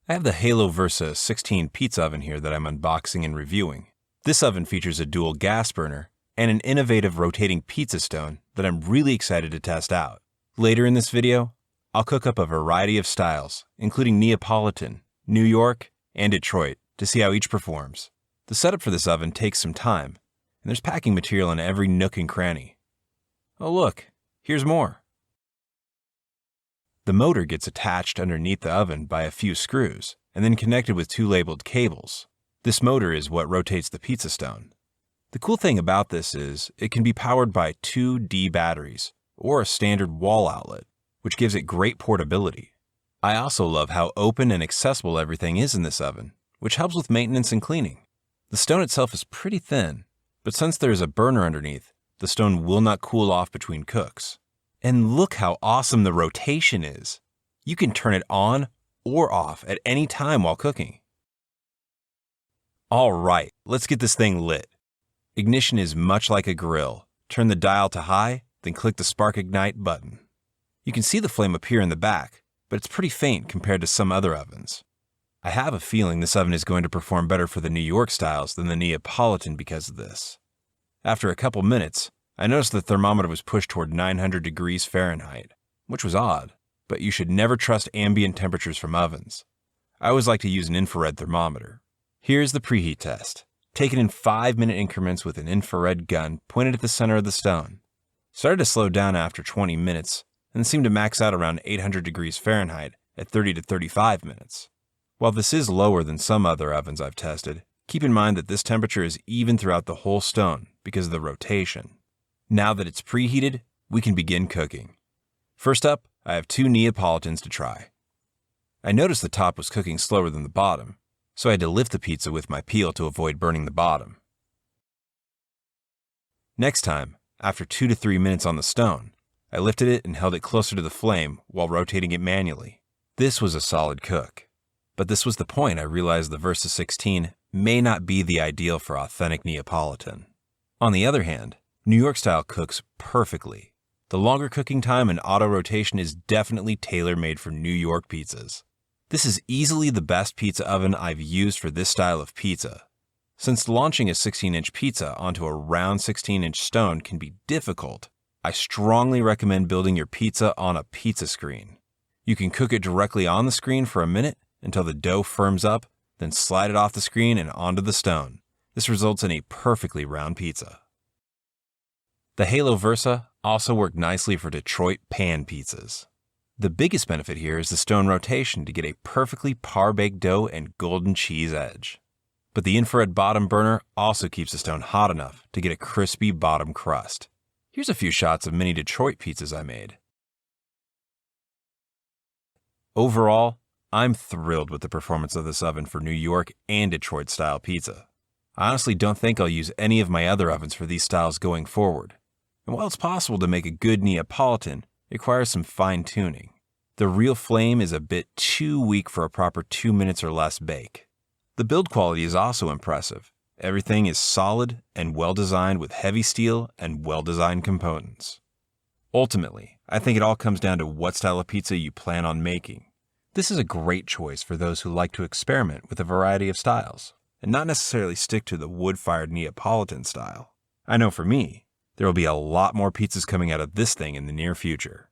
I have the Halo Versa 16 pizza oven here that I'm unboxing and reviewing. This oven features a dual gas burner and an innovative rotating pizza stone that I'm really excited to test out. Later in this video, I'll cook up a variety of styles, including Neapolitan, New York, and Detroit, to see how each performs. The setup for this oven takes some time, and there's packing material in every nook and cranny. Oh look, here's more. The motor gets attached underneath the oven by a few screws and then connected with two labeled cables. This motor is what rotates the pizza stone. The cool thing about this is it can be powered by 2 D batteries or a standard wall outlet, which gives it great portability. I also love how open and accessible everything is in this oven, which helps with maintenance and cleaning. The stone itself is pretty thin, but since there is a burner underneath, the stone will not cool off between cooks. And look how awesome the rotation is. You can turn it on or off at any time while cooking. All right, let's get this thing lit. Ignition is much like a grill. Turn the dial to high, then click the spark ignite button. You can see the flame appear in the back, but it's pretty faint compared to some other ovens. I have a feeling this oven is going to perform better for the New York styles than the Neapolitan because of this. After a couple minutes, I noticed the thermometer was pushed toward 900 degrees Fahrenheit, which was odd, but you should never trust ambient temperatures from ovens. I always like to use an infrared thermometer. Here's the preheat test, taken in 5-minute increments with an infrared gun pointed at the center of the stone. Started to slow down after 20 minutes and seemed to max out around 800 degrees Fahrenheit at 30 to 35 minutes. While this is lower than some other ovens I've tested, keep in mind that this temperature is even throughout the whole stone because of the rotation. Now that it's preheated, we can begin cooking. First up, I have 2 Neapolitans to try. I noticed the top was cooking slower than the bottom, so I had to lift the pizza with my peel to avoid burning the bottom. Next time, after 2 to 3 minutes on the stone, I lifted it and held it closer to the flame while rotating it manually. This was a solid cook. But this was the point I realized the Versa 16 may not be the ideal for authentic Neapolitan. On the other hand, New York style cooks perfectly. The longer cooking time and auto rotation is definitely tailor-made for New York pizzas. This is easily the best pizza oven I've used for this style of pizza. Since launching a 16-inch pizza onto a round 16-inch stone can be difficult, I strongly recommend building your pizza on a pizza screen. You can cook it directly on the screen for a minute until the dough firms up, then slide it off the screen and onto the stone. This results in a perfectly round pizza. The Halo Versa also worked nicely for Detroit pan pizzas. The biggest benefit here is the stone rotation to get a perfectly par-baked dough and golden cheese edge. But the infrared bottom burner also keeps the stone hot enough to get a crispy bottom crust. Here's a few shots of mini Detroit pizzas I made. Overall, I'm thrilled with the performance of this oven for New York and Detroit style pizza. I honestly don't think I'll use any of my other ovens for these styles going forward. And while it's possible to make a good Neapolitan, it requires some fine-tuning. The real flame is a bit too weak for a proper 2 minutes or less bake. The build quality is also impressive. Everything is solid and well-designed with heavy steel and well-designed components. Ultimately, I think it all comes down to what style of pizza you plan on making. This is a great choice for those who like to experiment with a variety of styles, and not necessarily stick to the wood-fired Neapolitan style. I know for me, there will be a lot more pizzas coming out of this thing in the near future.